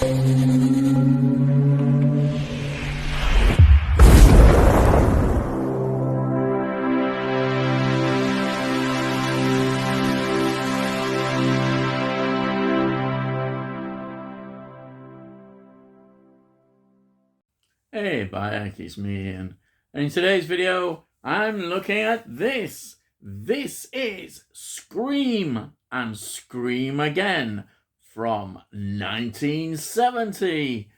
Hey, Bayek, it's me Ian. And in today's video, I'm looking at this. This is Scream and Scream Again from 1970.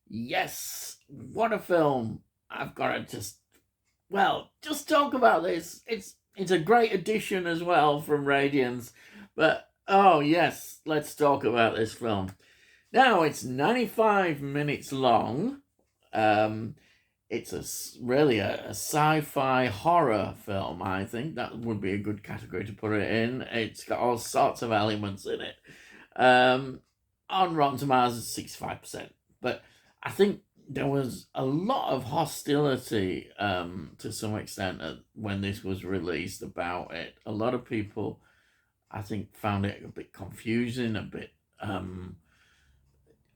Yes, what a film. I've got to just talk about this. It's a great addition as well from Radiance. But, oh yes, let's talk about this film. Now, it's 95 minutes long. It's really a sci-fi horror film. I think that would be a good category to put it in. It's got all sorts of elements in it. On Rotten Tomatoes, 65%. But I think there was a lot of hostility to some extent when this was released about it. A lot of people, I think, found it a bit confusing, a bit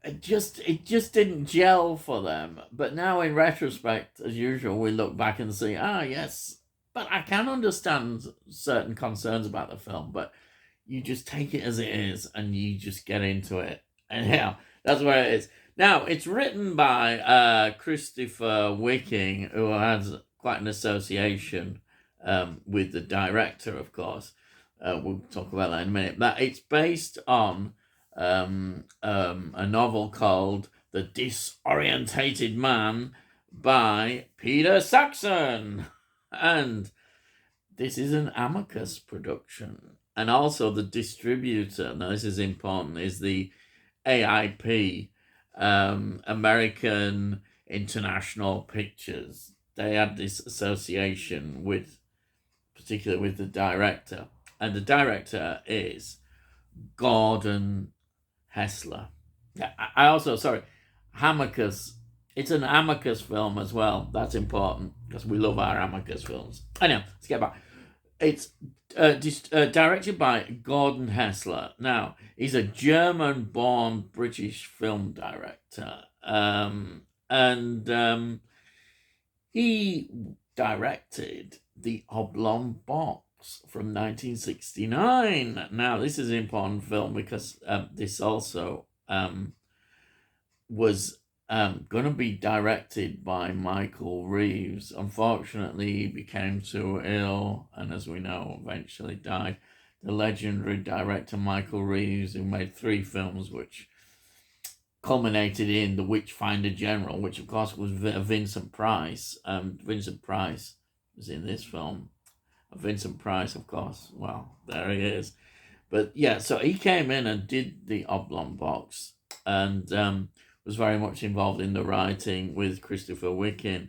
it just didn't gel for them. But now in retrospect, as usual, we look back and see, yes, but I can understand certain concerns about the film, but you just take it as it is and you just get into it. And yeah, that's where it is. Now, it's written by Christopher Wicking, who has quite an association with the director, of course. We'll talk about that in a minute. But it's based on a novel called The Disorientated Man by Peter Saxon. And this is an Amicus production. And also the distributor, now this is important, is the AIP, American International Pictures. They had this association with, particularly with the director. And the director is Gordon Hessler. Yeah, I also, Amicus. It's an Amicus film as well. That's important because we love our Amicus films. Anyway, let's get back. It's directed by Gordon Hessler. Now, he's a German-born British film director. And he directed The Oblong Box from 1969. Now, this is an important film because this also was going to be directed by Michael Reeves. Unfortunately, he became too ill, and as we know, eventually died. The legendary director Michael Reeves, who made 3 films, which culminated in The Witchfinder General, which of course was Vincent Price. Vincent Price was in this film. Vincent Price, of course. Well, there he is. But yeah, so he came in and did The Oblong Box, and was very much involved in the writing with Christopher Wicking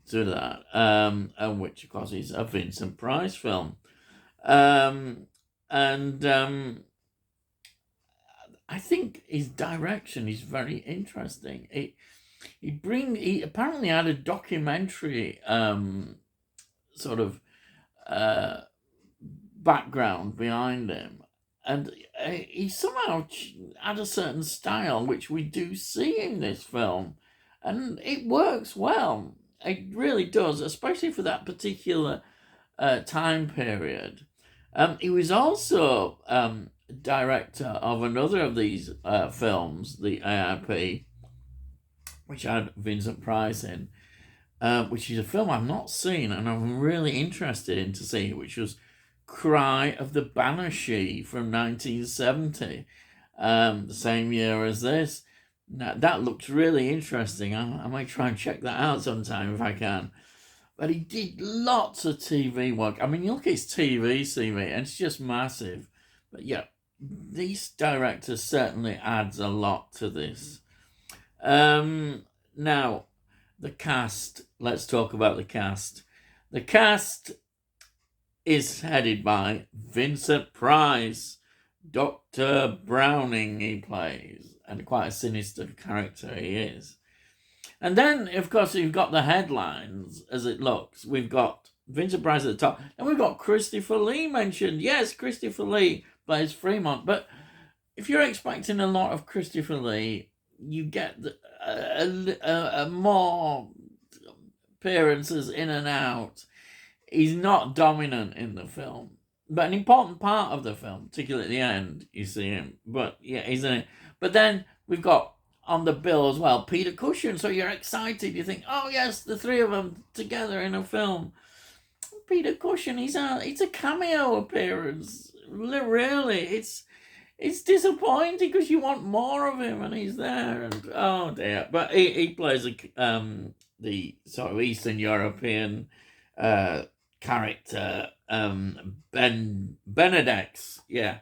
to that, and which of course is a Vincent Price film. I think his direction is very interesting. He apparently had a documentary sort of background behind him, and he somehow had a certain style which we do see in this film, and it works well. It really does, especially for that particular time period. He was also director of another of these films, the AIP, which had Vincent Price in, which is a film I've not seen and I'm really interested in to see, which was Cry of the Banshee from 1970, the same year as this. Now, that looks really interesting. I might try and check that out sometime if I can. But he did lots of TV work. I mean, you look at his TV CV and it's just massive. But yeah, this director certainly adds a lot to this. Now, the cast. Let's talk about the cast. The cast is headed by Vincent Price. Dr. Browning he plays, and quite a sinister character he is. And then, of course, you've got the headlines as it looks. We've got Vincent Price at the top, and we've got Christopher Lee mentioned. Yes, Christopher Lee plays Fremont, but if you're expecting a lot of Christopher Lee, you get more appearances in and out. He's not dominant in the film, but an important part of the film, particularly at the end, you see him. But yeah, he's in it. But then we've got on the bill as well Peter Cushing, so you're excited. You think, oh yes, the three of them together in a film. Peter Cushing, it's a cameo appearance. Really, it's disappointing because you want more of him, and he's there, and oh dear. But he plays the sort of Eastern European character, Benedex. Yeah.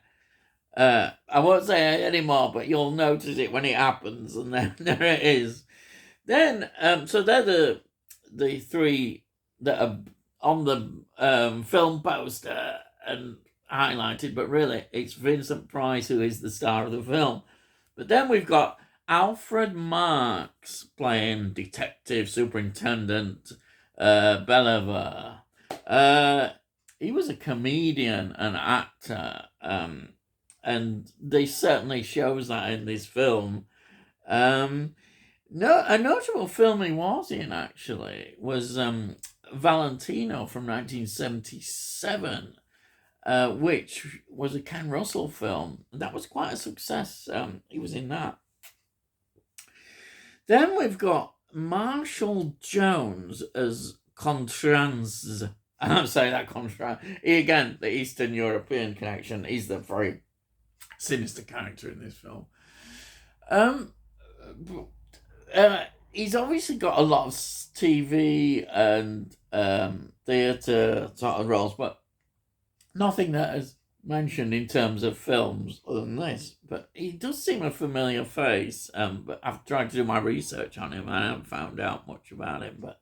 I won't say it anymore, but you'll notice it when it happens, and then there it is. Then, so they're the three that are on the film poster and highlighted, but really it's Vincent Price who is the star of the film. But then we've got Alfred Marks playing Detective Superintendent Bellever. He was a comedian and actor, and they certainly shows that in this film. No, a notable film he was in actually was Valentino from 1977, which was a Ken Russell film. That was quite a success. He was in that. Then we've got Marshall Jones as Contrans. I'm saying that Contrans. Again, the Eastern European connection. He's the very sinister character in this film. He's obviously got a lot of TV and theatre sort of roles, but nothing that is mentioned in terms of films other than this. But he does seem a familiar face. But I've tried to do my research on him and I haven't found out much about him. But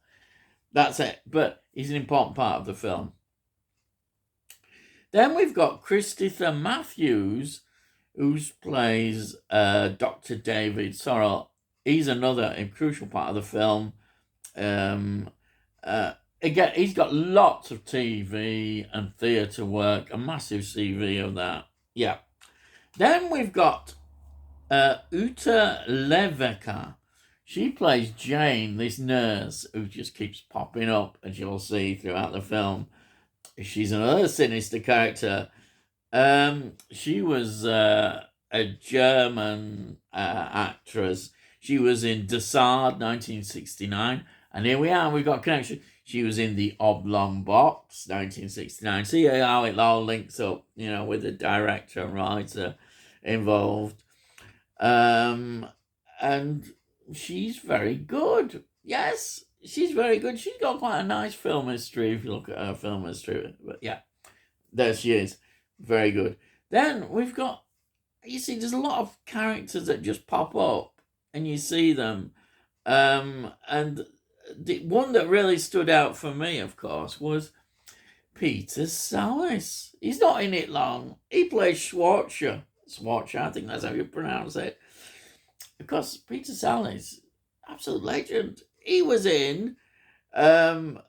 that's it. But he's an important part of the film. Then we've got Christopher Matthews, who plays Dr. David Sorrell. He's another crucial part of the film. Again, he's got lots of TV and theatre work, a massive CV of that. Yeah. Then we've got Uta Leveka. She plays Jane, this nurse who just keeps popping up, as you'll see throughout the film. She's another sinister character. She was a German actress. She was in Desard, 1969. And here we are, we've got a connection. She was in The Oblong Box, 1969. See how it all links up, with the director and writer involved. And she's very good. Yes, she's very good. She's got quite a nice film history if you look at her film history. But yeah, there she is. Very good. Then we've got, you see, there's a lot of characters that just pop up and you see them. And the one that really stood out for me, of course, was Peter Sallis. He's not in it long. He plays Schwarzer. I think that's how you pronounce it. Because Peter Sallis, absolute legend. He was in The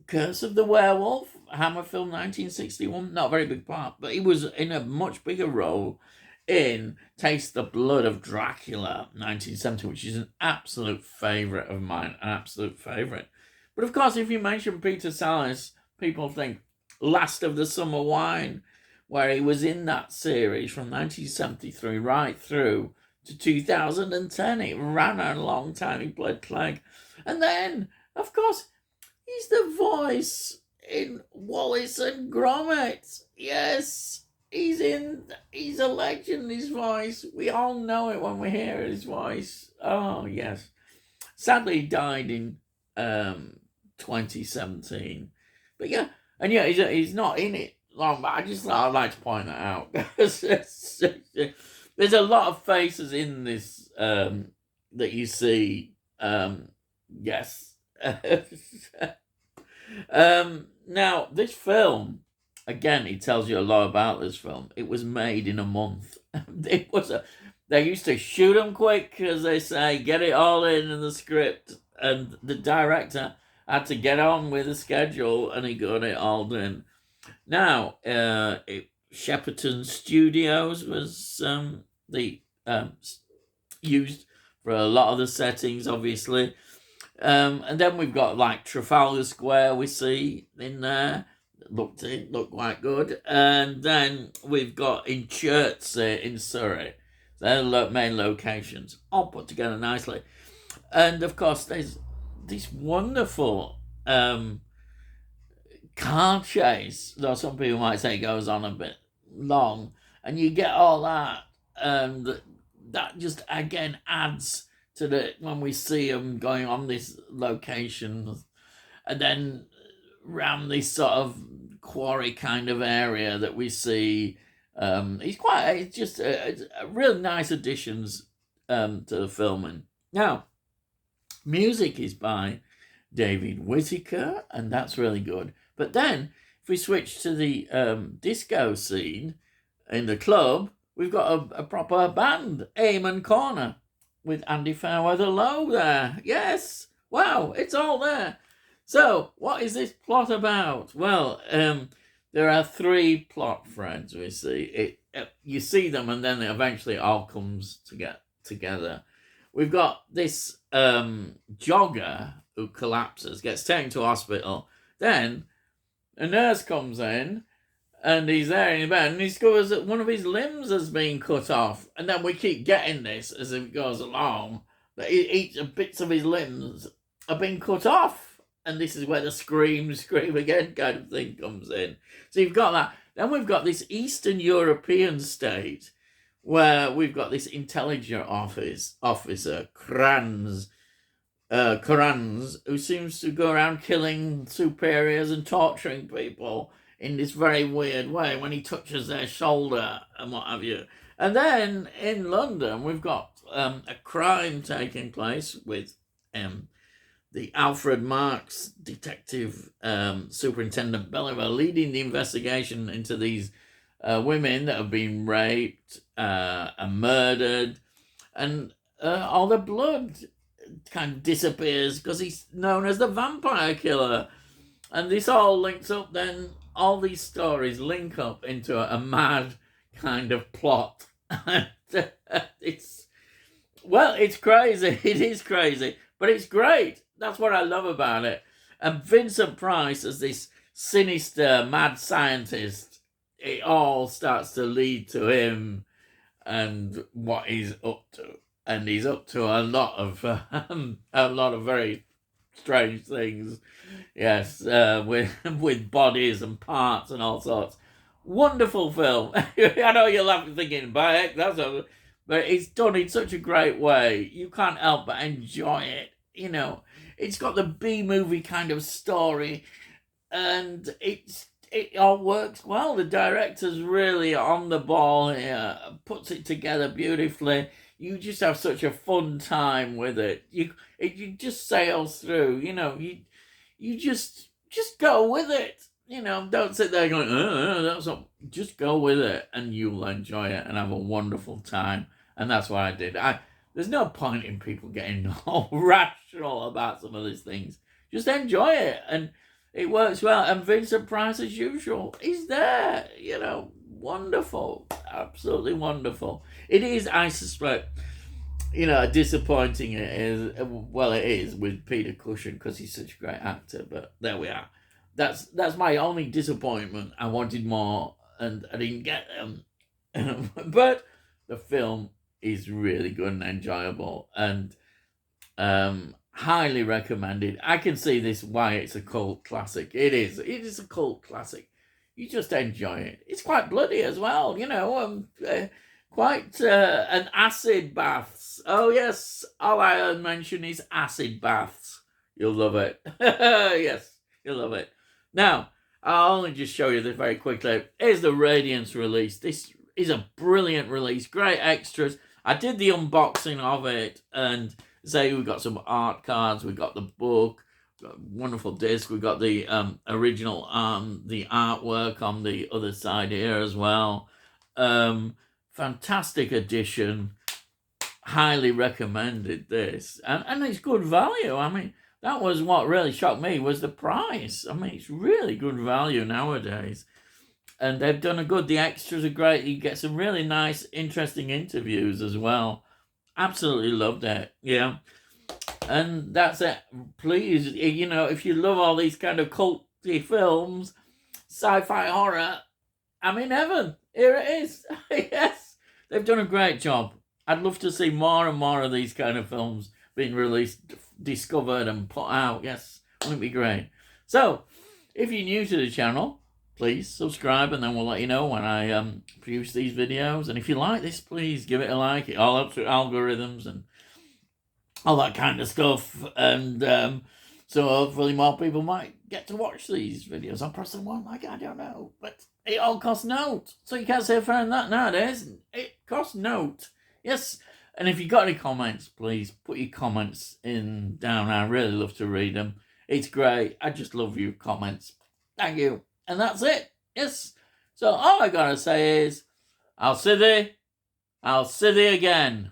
Curse of the Werewolf, Hammer film 1961. Not a very big part, but he was in a much bigger role in Taste the Blood of Dracula 1970, which is an absolute favourite of mine. An absolute favourite. But of course, if you mention Peter Sallis, people think Last of the Summer Wine, where he was in that series from 1973 right through to 2010. It ran a long time. He played Clegg. And then, of course, he's the voice in Wallace and Gromit. Yes, he's a legend, his voice. We all know it when we hear his voice. Oh, yes. Sadly, he died in 2017. But yeah, and yeah, he's not in it long, but I just thought I'd like to point that out. There's a lot of faces in this that you see. Yes. Now, this film, again, it tells you a lot about this film. It was made in a month. They used to shoot them quick, as they say, get it all in the script, and the director had to get on with the schedule, and he got it all done. Now, Shepperton Studios was the used for a lot of the settings, obviously. And then we've got like Trafalgar Square we see in there. Looked quite good. And then we've got in Chertsey in Surrey. They're the main locations, all put together nicely. And of course, there's this wonderful car chase, though some people might say it goes on a bit long, and you get all that, and that just again adds to the when we see them going on this location, and then round this sort of quarry kind of area that we see. It's just a really nice additions to the filming. Now, music is by David Whittaker, and that's really good. But then, if we switch to the disco scene in the club, we've got a proper band, Aim and Corner, with Andy Fairweather Low there. Yes, wow, it's all there. So, what is this plot about? Well, there are three plot threads we see. You see them, and then eventually it all comes together. We've got this jogger who collapses, gets taken to hospital. Then a nurse comes in, and he's there in bed, and he discovers that one of his limbs has been cut off. And then we keep getting this as it goes along, that each bits of his limbs have been cut off. And this is where the scream again kind of thing comes in. So you've got that. Then we've got this Eastern European state where we've got this intelligence officer, Kranz, who seems to go around killing superiors and torturing people in this very weird way when he touches their shoulder and what have you. And then in London, we've got a crime taking place with the Alfred Marks detective Superintendent Belliver leading the investigation into these women that have been raped and murdered, and all the blood kind of disappears because he's known as the vampire killer. And this all links up, then all these stories link up into a mad kind of plot. It's crazy. It is crazy, but it's great. That's what I love about it. And Vincent Price as this sinister mad scientist, it all starts to lead to him and what he's up to. And he's up to a lot of very strange things. Yes, with bodies and parts and all sorts. Wonderful film. I know you're laughing thinking, but it's done in such a great way. You can't help but enjoy it. You know, it's got the B-movie kind of story, and it all works well. The director's really on the ball here, puts it together beautifully. You just have such a fun time with it. You just sails through. You know, you just go with it. You know, don't sit there going, that's not. Just go with it, and you'll enjoy it and have a wonderful time. And that's what I did. There's no point in people getting all rational about some of these things. Just enjoy it, and it works well. And Vincent Price, as usual, he's there. You know, wonderful, absolutely wonderful. It is, I suspect, disappointing. It is with Peter Cushing because he's such a great actor. But there we are. That's my only disappointment. I wanted more, and I didn't get them. But the film is really good and enjoyable, and highly recommended. I can see this why it's a cult classic. It is a cult classic. You just enjoy it. It's quite bloody as well, quite an acid baths. Oh yes, all I mention is acid baths. You'll love it. Yes, you'll love it. Now, I'll only just show you this very quickly. Here's the Radiance release. This is a brilliant release. Great extras. I did the unboxing of it, and say we got some art cards, we got the book, got a wonderful disc, we got the original the artwork on the other side here as well. Fantastic edition. Highly recommended this, and it's good value. I mean, that was what really shocked me was the price. I mean, it's really good value nowadays. And they've done the extras are great. You get some really nice, interesting interviews as well. Absolutely loved it. Yeah. And that's it. Please, if you love all these kind of culty films, sci-fi horror, I'm in heaven. Here it is. Yes. They've done a great job. I'd love to see more and more of these kind of films being released, discovered and put out. Yes. Wouldn't it be great? So, if you're new to the channel, please subscribe, and then we'll let you know when I produce these videos. And if you like this, please give it a like. It all helps with algorithms and all that kind of stuff. And so hopefully more people might get to watch these videos. I'll press the one like, I don't know. But it all costs note. So you can't say fairer than that nowadays. It costs note. Yes. And if you've got any comments, please put your comments in down. I really love to read them. It's great. I just love your comments. Thank you. And that's it. Yes. So all I gotta say is, I'll see thee again.